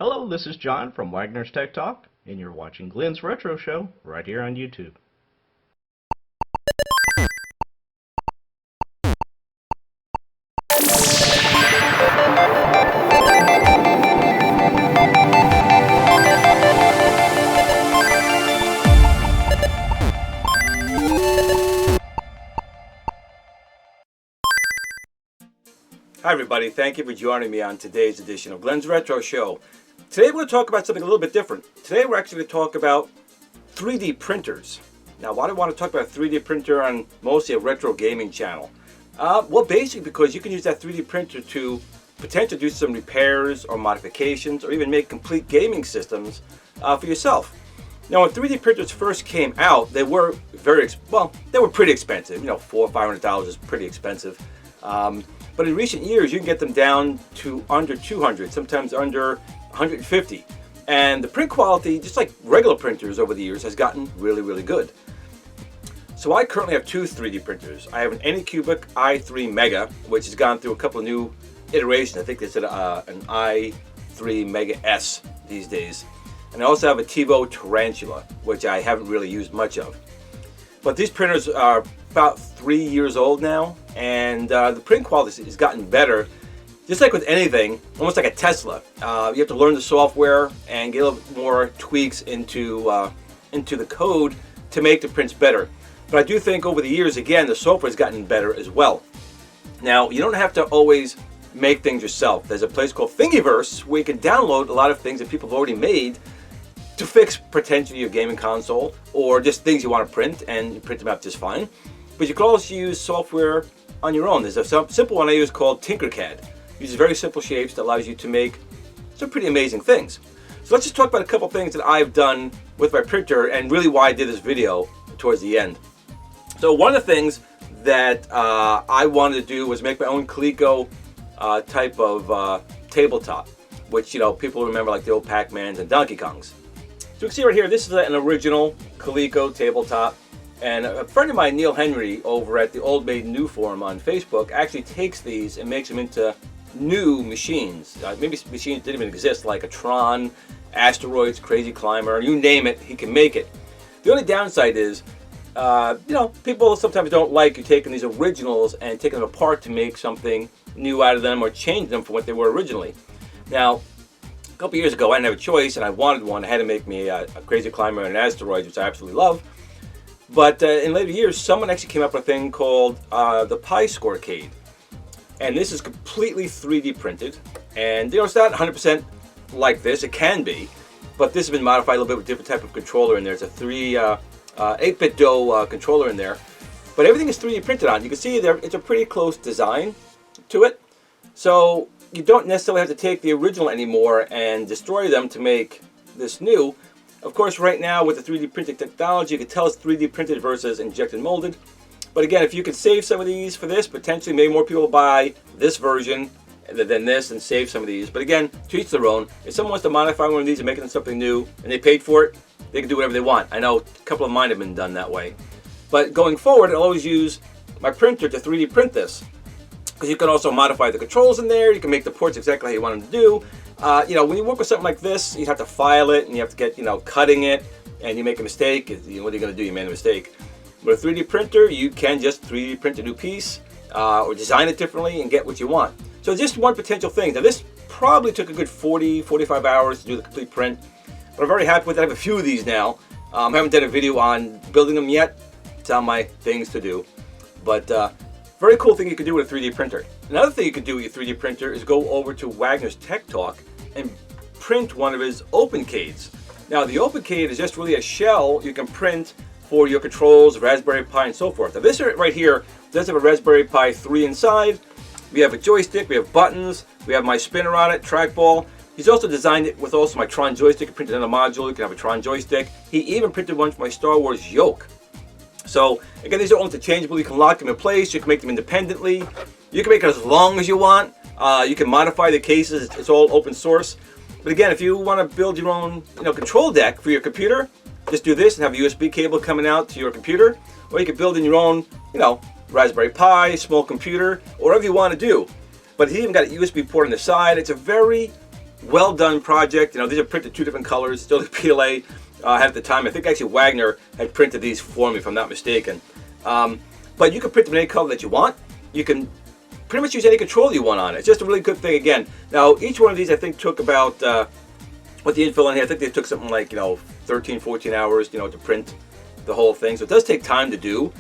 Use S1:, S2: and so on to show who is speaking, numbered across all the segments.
S1: Hello, this is John from Wagner's Tech Talk, and you're watching Glenn's Retro Show right here on YouTube.
S2: Hi everybody, thank you for joining me on today's edition of Glenn's Retro Show. Today we're going to talk about something a little bit different. Today we're actually going to talk about 3D printers. Now why do I want to talk about a 3D printer on mostly a retro gaming channel? Well, basically because you can use that 3D printer to potentially do some repairs or modifications or even make complete gaming systems for yourself. Now when 3D printers first came out, they were they were pretty expensive. You know, $400 or $500 is pretty expensive. But in recent years, you can get them down to under 200, sometimes under 150. And the print quality, just like regular printers over the years, has gotten really, really good. So I currently have two 3D printers. I have an Anycubic i3 Mega, which has gone through a couple of new iterations. I think it's an i3 Mega S these days. And I also have a TiVo Tarantula, which I haven't really used much of. But these printers are about 3 years old now, and the print quality has gotten better. Just like with anything, almost like a Tesla, you have to learn the software and get a little more tweaks into the code to make the prints better. But I do think over the years, again, the software has gotten better as well. Now, you don't have to always make things yourself. There's a place called Thingiverse where you can download a lot of things that people have already made to fix potentially your gaming console or just things you want to print, and you print them out just fine. But you can also use software on your own. There's a simple one I use called Tinkercad. It uses very simple shapes that allows you to make some pretty amazing things. So let's just talk about a couple things that I've done with my printer and really why I did this video towards the end. So one of the things that I wanted to do was make my own Coleco type of tabletop, which, you know, people remember like the old Pac-Mans and Donkey Kongs. So you can see right here, this is an original Coleco tabletop, and a friend of mine, Neil Henry, over at the Old Made New forum on Facebook, actually takes these and makes them into new machines. Maybe machines didn't even exist, like a Tron, Asteroids, Crazy Climber, you name it, he can make it. The only downside is, you know, people sometimes don't like you taking these originals and taking them apart to make something new out of them or change them from what they were originally. Now, a couple years ago, I didn't have a choice, and I wanted one. I had to make me a Crazy Climber and an Asteroids, which I absolutely love. But in later years, someone actually came up with a thing called the Pi-Scorecade. And this is completely 3D printed. And, you know, it's not 100% like this. It can be. But this has been modified a little bit with a different type of controller in there. It's a 8-bit DOE controller in there. But everything is 3D printed on. You can see there, it's a pretty close design to it. So you don't necessarily have to take the original anymore and destroy them to make this new. Of course, right now with the 3D printing technology, you can tell it's 3D printed versus injected molded. But again, if you could save some of these for this, potentially maybe more people buy this version than this and save some of these. But again, to each their own. If someone wants to modify one of these and make it into something new and they paid for it, they can do whatever they want. I know a couple of mine have been done that way. But going forward, I'll always use my printer to 3D print this. Because you can also modify the controls in there. You can make the ports exactly how you want them to do. You know, when you work with something like this, you have to file it and you have to get, you know, cutting it, and you make a mistake. What are you going to do? You made a mistake. With a 3D printer, you can just 3D print a new piece or design it differently and get what you want. So just one potential thing. Now this probably took a good 40-45 hours to do the complete print, but I'm very happy with it. I have a few of these now. I haven't done a video on building them yet. It's on my things to do. But very cool thing you can do with a 3D printer. Another thing you can do with your 3D printer is go over to Wagner's Tech Talk and print one of his Replicades. Now the Replicade is just really a shell you can print for your controls, Raspberry Pi, and so forth. Now this right here does have a Raspberry Pi 3 inside. We have a joystick, we have buttons, we have my spinner on it, trackball. He's also designed it with also my Tron joystick. He printed in a module, you can have a Tron joystick. He even printed one for my Star Wars yoke. So again, these are all interchangeable. You can lock them in place, you can make them independently. You can make it as long as you want. You can modify the cases, it's all open source. But again, if you want to build your own, you know, control deck for your computer, just do this and have a USB cable coming out to your computer. Or you can build in your own, you know, Raspberry Pi, small computer, or whatever you want to do. But he even got a USB port on the side. It's a very well done project. You know, these are printed 2 different colors, still the PLA had at the time. I think actually Wagner had printed these for me, if I'm not mistaken. But you can print them in any color that you want. You can pretty much use any controller you want on it. It's just a really good thing. Again, now each one of these I think took about, with the infill in here, I think they took something like, 13, 14 hours, to print the whole thing. So it does take time to do,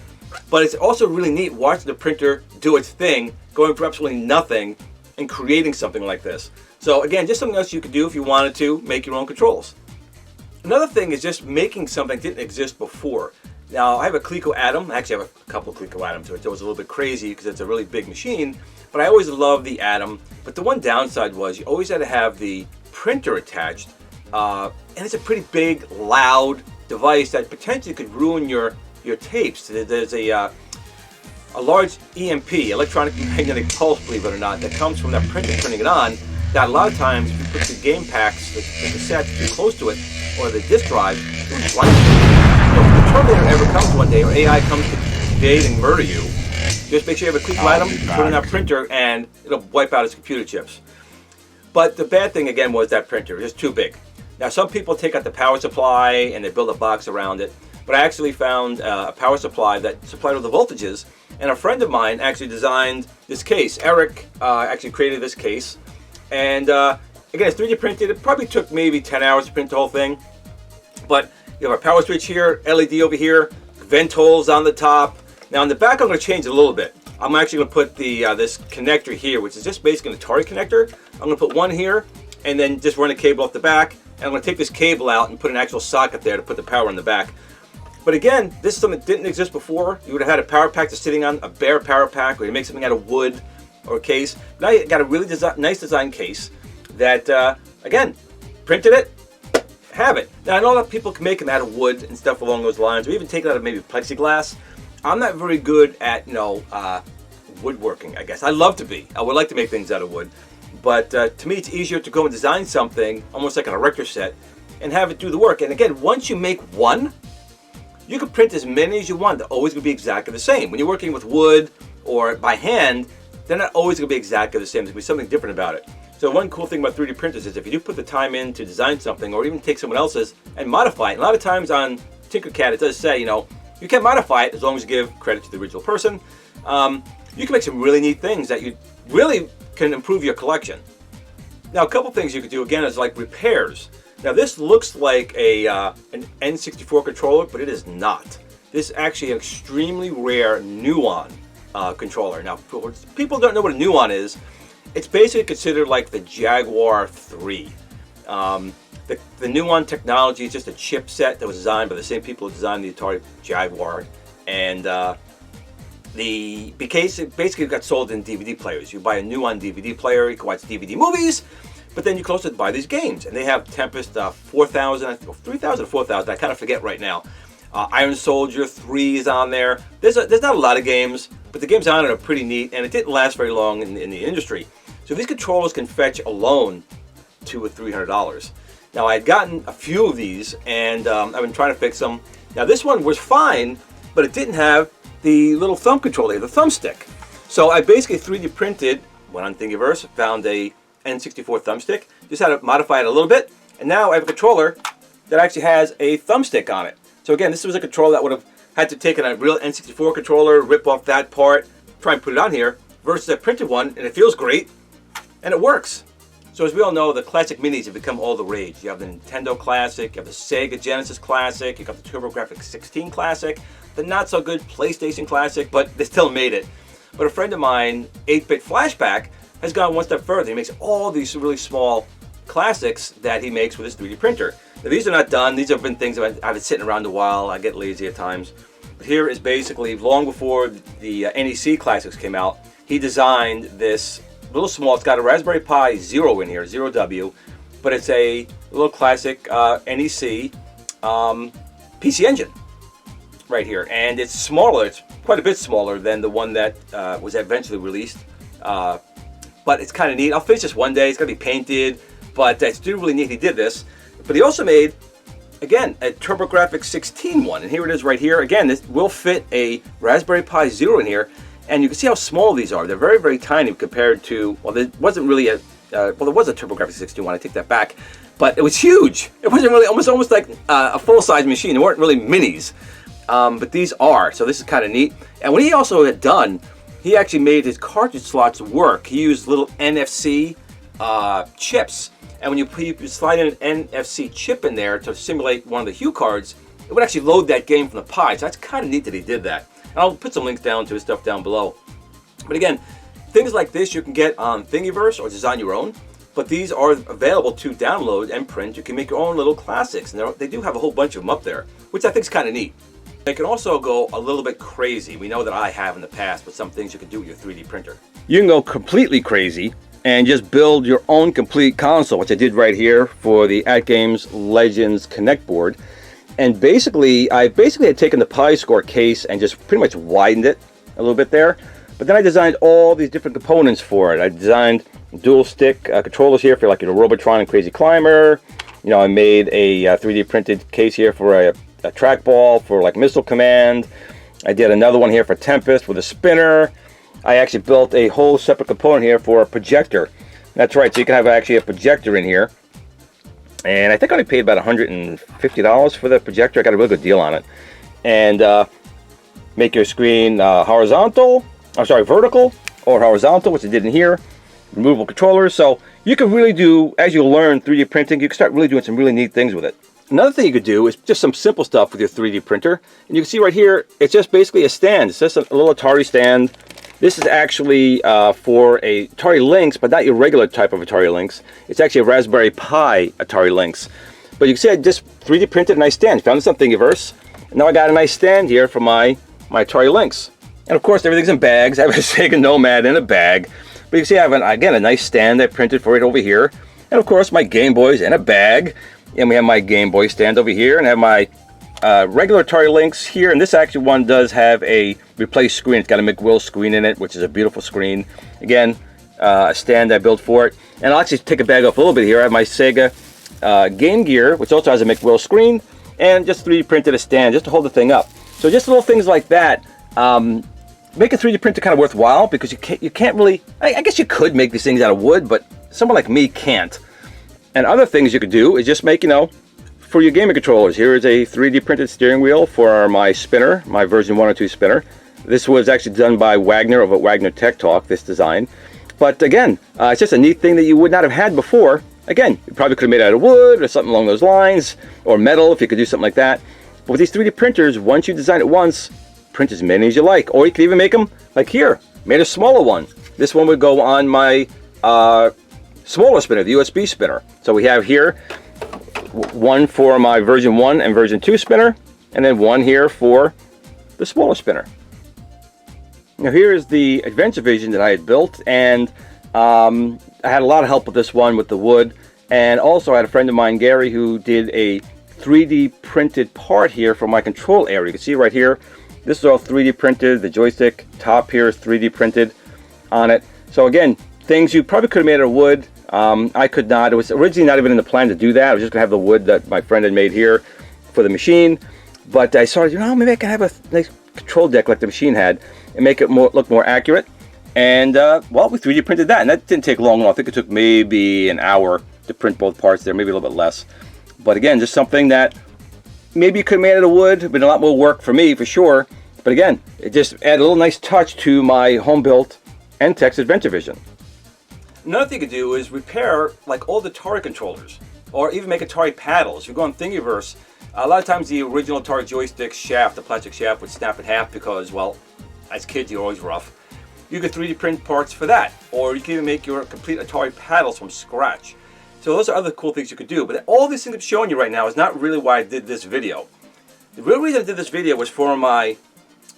S2: but it's also really neat watching the printer do its thing, going from absolutely nothing and creating something like this. So again, just something else you could do if you wanted to make your own controls. Another thing is just making something that didn't exist before. Now, I have a Coleco Atom. I actually have a couple of Coleco Atoms, so it was a little bit crazy because it's a really big machine, but I always loved the Atom. But the one downside was you always had to have the printer attached, and it's a pretty big, loud device that potentially could ruin your tapes. There's a large EMP, electronic magnetic pulse, believe it or not, that comes from that printer turning it on, that a lot of times if you put the game packs, the cassettes too close to it, or the disk drive, it would blind you. So if the Terminator ever comes one day, or AI comes to invade and murder you, just make sure you have a Coleco Atom, put in that printer, and it'll wipe out its computer chips. But the bad thing again was that printer, it's too big. Now some people take out the power supply and they build a box around it, but I actually found a power supply that supplied all the voltages, and a friend of mine actually designed this case. Eric actually created this case, and again, it's 3D printed. It probably took maybe 10 hours to print the whole thing, but you have a power switch here, LED over here, vent holes on the top. Now on the back I'm going to change it a little bit. I'm actually going to put the this connector here, which is just basically an Atari connector. I'm going to put one here and then just run a cable off the back, and I'm going to take this cable out and put an actual socket there to put the power in the back. But again, this is something that didn't exist before. You would have had a power pack just sitting on a bare power pack, or you make something out of wood or a case. Now you got a really nice design case that, again, printed it, have it. Now I know that people can make them out of wood and stuff along those lines, or even take it out of maybe plexiglass. I'm not very good at, woodworking, I guess. I love to be. I would like to make things out of wood. But to me, it's easier to go and design something, almost like an erector set, and have it do the work. And again, once you make one, you can print as many as you want. They're always going to be exactly the same. When you're working with wood or by hand, they're not always going to be exactly the same. There's going to be something different about it. So one cool thing about 3D printers is if you do put the time in to design something, or even take someone else's and modify it. A lot of times on Tinkercad, it does say, you can modify it as long as you give credit to the original person. You can make some really neat things that you really can improve your collection. Now, a couple things you could do, again, is like repairs. Now, this looks like an N64 controller, but it is not. This is actually an extremely rare Nuon controller. Now, people don't know what a Nuon is. It's basically considered like the Jaguar 3. The Nuon technology is just a chipset that was designed by the same people who designed the Atari Jaguar, and it basically got sold in DVD players. You buy a Nuon DVD player, you can watch DVD movies, but then you can also buy these games, and they have Tempest 4000, 3000 or 4000, I kind of forget right now. Iron Soldier 3 is on there. There's not a lot of games, but the games on it are pretty neat, and it didn't last very long in the industry. So these controllers can fetch alone $200 or $300. Now, I had gotten a few of these, and I've been trying to fix them. Now, this one was fine, but it didn't have the little thumb controller, the thumbstick. So I basically 3D printed, went on Thingiverse, found a N64 thumbstick, just had to modify it a little bit, and now I have a controller that actually has a thumbstick on it. So again, this was a controller that would have had to take a real N64 controller, rip off that part, try and put it on here, versus a printed one, and it feels great, and it works. So as we all know, the classic minis have become all the rage. You have the Nintendo Classic, you have the Sega Genesis Classic, you got the TurboGrafx 16 Classic, the not so good PlayStation Classic, but they still made it. But a friend of mine, 8-Bit Flashback, has gone one step further. He makes all these really small classics that he makes with his 3D printer. Now, these are not done. These have been things that I've been sitting around a while. I get lazy at times. But here is basically, long before the NEC Classics came out, he designed this little small, it's got a Raspberry Pi 0 in here, 0W, but it's a little classic NEC PC Engine right here. And it's smaller, it's quite a bit smaller than the one that was eventually released. But it's kind of neat. I'll finish this one day, it's going to be painted, but it's really neat he did this. But he also made, again, a TurboGrafx 16 one, and here it is right here. Again, this will fit a Raspberry Pi 0 in here. And you can see how small these are. They're very, very tiny compared to, well, there wasn't really well, there was a TurboGrafx 61. I take that back, but it was huge. It wasn't really almost like a full-size machine. They weren't really minis, but these are. So this is kind of neat. And what he also had done, he actually made his cartridge slots work. He used little NFC chips, and when you slide in an NFC chip in there to simulate one of the Hue cards, it would actually load that game from the Pi. So that's kind of neat that he did that. And I'll put some links down to his stuff down below. But again, things like this you can get on Thingiverse or design your own. But these are available to download and print. You can make your own little classics. And they do have a whole bunch of them up there, which I think is kind of neat. They can also go a little bit crazy. We know that I have in the past, but some things you can do with your 3D printer. You can go completely crazy and just build your own complete console, which I did right here for the ATGames Legends Connect board. And I basically had taken the Pi Score case and just pretty much widened it a little bit there. But then I designed all these different components for it. I designed dual stick controllers here for like Robotron and Crazy Climber. I made a 3D printed case here for a trackball for like Missile Command. I did another one here for Tempest with a spinner. I actually built a whole separate component here for a projector. That's right, so you can have actually a projector in here. And I think I only paid about $150 for the projector. I got a really good deal on it. And make your screen vertical or horizontal, which I did in here. Removable controllers. So you can really do, as you learn 3D printing, you can start really doing some really neat things with it. Another thing you could do is just some simple stuff with your 3D printer. And you can see right here, it's just basically a stand. It's just a little Atari stand. This is actually for a Atari Lynx, but not your regular type of Atari Lynx. It's actually a Raspberry Pi Atari Lynx. But you can see I just 3D printed a nice stand. Found this on Thingiverse. And now I got a nice stand here for my Atari Lynx. And of course, everything's in bags. I have a Sega Nomad in a bag. But you can see I have, again, a nice stand I printed for it over here. And of course, my Game Boy's in a bag. And we have my Game Boy stand over here. And I have my regular Atari Lynx here. And this actually one does have a replace screen. It's got a McWill screen in it, which is a beautiful screen. Again, a stand I built for it. And I'll actually take a bag off a little bit here. I have my Sega Game Gear, which also has a McWill screen. And just 3D printed a stand just to hold the thing up. So just little things like that. Make a 3D printer kind of worthwhile, because you can't really, I guess you could make these things out of wood, but someone like me can't. And other things you could do is just make, for your gaming controllers. Here is a 3D printed steering wheel for my spinner, my version 102 spinner. This was actually done by Wagner over at Wagner Tech Talk, this design. But again, it's just a neat thing that you would not have had before. Again, you probably could have made it out of wood or something along those lines, or metal if you could do something like that. But with these 3D printers, once you design it once, print as many as you like. Or you can even make them like here, made a smaller one. This one would go on my smaller spinner, the USB spinner. So we have here one for my version 1 and version 2 spinner, and then one here for the smaller spinner. Now here is the Adventure Vision that I had built, and I had a lot of help with this one with the wood, and also I had a friend of mine, Gary, who did a 3D printed part here for my control area. You can see right here, this is all 3D printed. The joystick top here is 3D printed on it. So again, things you probably could have made out of wood. I could not. It was originally not even in the plan to do that. I was just going to have the wood that my friend had made here for the machine. But I started, maybe I can have a nice control deck like the machine had and make it look more accurate. And, well, we 3D printed that. And that didn't take long at all. I think it took maybe an hour to print both parts there, maybe a little bit less. But again, just something that maybe you could have made out of wood. It would have been a lot more work for me, for sure. But again, it just added a little nice touch to my home-built NTEX Adventure Vision. Another thing you could do is repair like old Atari controllers, or even make Atari paddles. If you go on Thingiverse, a lot of times the original Atari joystick shaft, the plastic shaft, would snap in half because, well, as kids you're always rough. You could 3D print parts for that, or you can even make your complete Atari paddles from scratch. So those are other cool things you could do. But all these things I'm showing you right now is not really why I did this video. The real reason I did this video was for my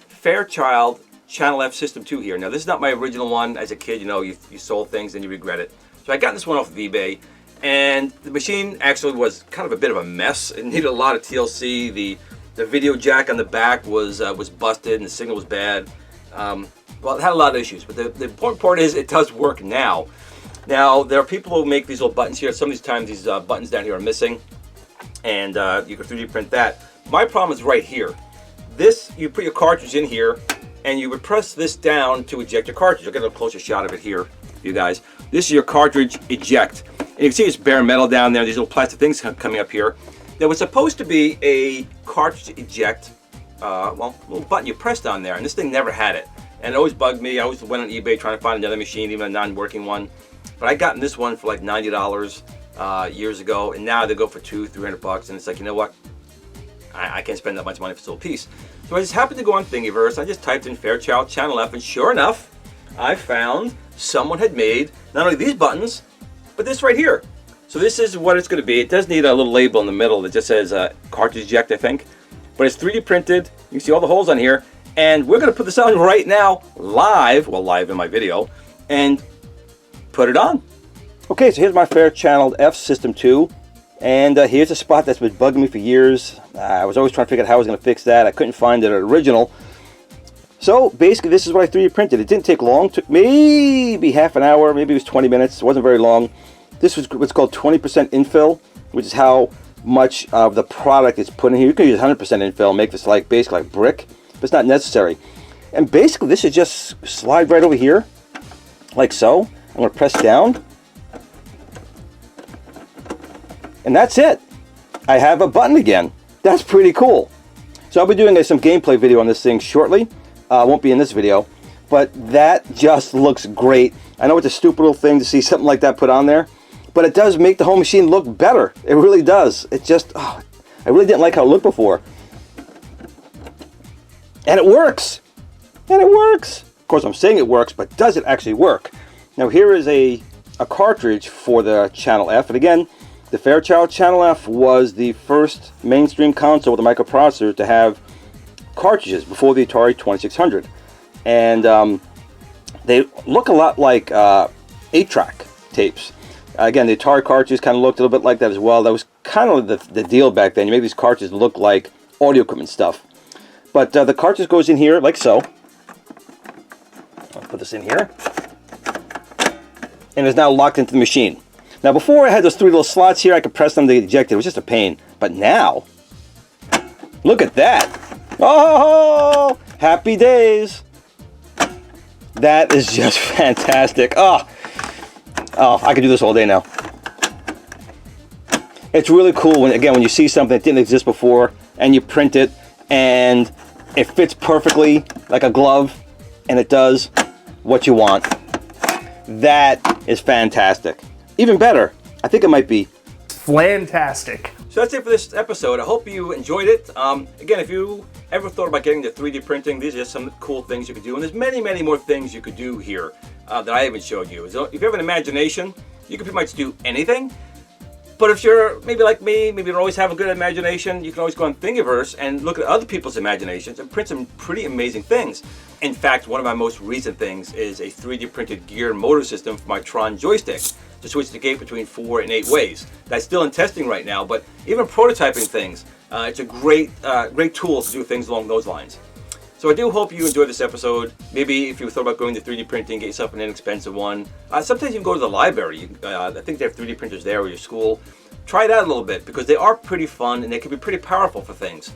S2: Fairchild Channel F System 2 here. Now this is not my original one. As a kid, you sold things and you regret it. So I got this one off of eBay, and the machine actually was kind of a bit of a mess. It needed a lot of TLC. The video jack on the back was busted and the signal was bad. Well, it had a lot of issues, but the important part is it does work now. Now there are people who make these little buttons here. Some of these times these buttons down here are missing, and you can 3D print that. My problem is right here. This, you put your cartridge in here, and you would press this down to eject your cartridge. I'll get a closer shot of it here. you guys. This is your cartridge eject. And you can see it's bare metal down there. These little plastic things coming up here. There was supposed to be a cartridge eject, well, little button you pressed on there, and this thing never had it. And it always bugged me. I always went on eBay trying to find another machine, even a non-working one. But I gotten this one for like $90 years ago, and now they go for $200-300, and it's like, you know what? I can't spend that much money for this little piece. So I just happened to go on Thingiverse. I just typed in Fairchild Channel F, and sure enough, I found someone had made not only these buttons, but this right here. So this is what it's going to be. It does need a little label in the middle that just says cartridge eject, I think. But it's 3D printed. You can see all the holes on here. And we're going to put this on right now, live, well, live in my video, and put it on. Okay, so here's my Fairchild F System 2. And here's a spot that's been bugging me for years. I was always trying to figure out how I was going to fix that. I couldn't find it original. So basically, this is what I 3D printed. It didn't take long. It took maybe half an hour. Maybe it was 20 minutes. It wasn't very long. This was what's called 20% infill, which is how much of the product is put in here. You can use 100% infill, make this like basically like brick, but it's not necessary. And basically, this is just slide right over here, like so. I'm going to press down. And that's it. I have a button again. That's pretty cool. So I'll be doing some gameplay video on this thing shortly. Won't be in this video, but that just looks great. I know it's a stupid little thing to see something like that put on there, but it does make the whole machine look better. It really does. It just, I really didn't like how it looked before. And it works. And it works. Of course, I'm saying it works, but does it actually work? Now here is a cartridge for the Channel F, and again, the Fairchild Channel F was the first mainstream console with a microprocessor to have cartridges before the Atari 2600. And they look a lot like 8-track tapes. Again, the Atari cartridges kind of looked a little bit like that as well. That was kind of the deal back then. You make these cartridges look like audio equipment stuff. But the cartridge goes in here like so. I'll put this in here. And it's now locked into the machine. Now before I had those 3 little slots here, I could press them to eject it. It was just a pain. But now, look at that. Oh, happy days. That is just fantastic. Oh, I could do this all day now. It's really cool when you see something that didn't exist before and you print it and it fits perfectly like a glove and it does what you want. That is fantastic. Even better, I think it might be
S3: fantastic.
S2: So that's it for this episode. I hope you enjoyed it. Again, if you ever thought about getting into 3D printing, these are just some cool things you could do. And there's many, many more things you could do here that I haven't showed you. So if you have an imagination, you can pretty much do anything. But if you're maybe like me, maybe you don't always have a good imagination, you can always go on Thingiverse and look at other people's imaginations and print some pretty amazing things. In fact, one of my most recent things is a 3D printed gear motor system for my Tron joystick to switch the gate between 4 and 8 ways. That's still in testing right now, but even prototyping things, it's a great tool to do things along those lines. So I do hope you enjoyed this episode. Maybe if you thought about going to 3D printing, get yourself an inexpensive one. Sometimes you can go to the library. I think they have 3D printers there or your school. Try it out a little bit because they are pretty fun and they can be pretty powerful for things.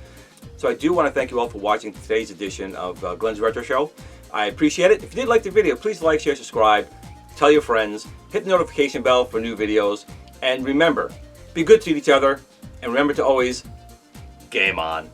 S2: So I do want to thank you all for watching today's edition of Glenn's Retro Show. I appreciate it. If you did like the video, please like, share, subscribe, tell your friends, hit the notification bell for new videos, and remember, be good to each other, and remember to always game on.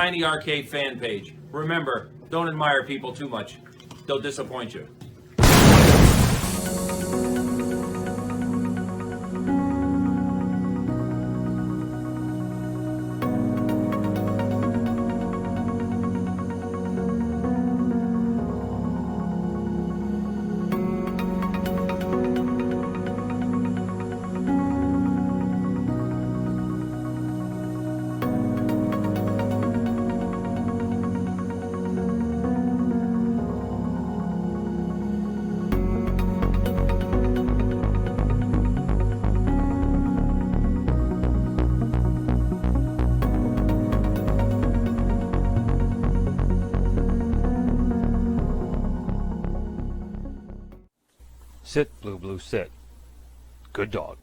S4: Tiny Arcade fan page. Remember, don't admire people too much. They'll disappoint you.
S5: Sit, Blue Blue, sit. Good dog.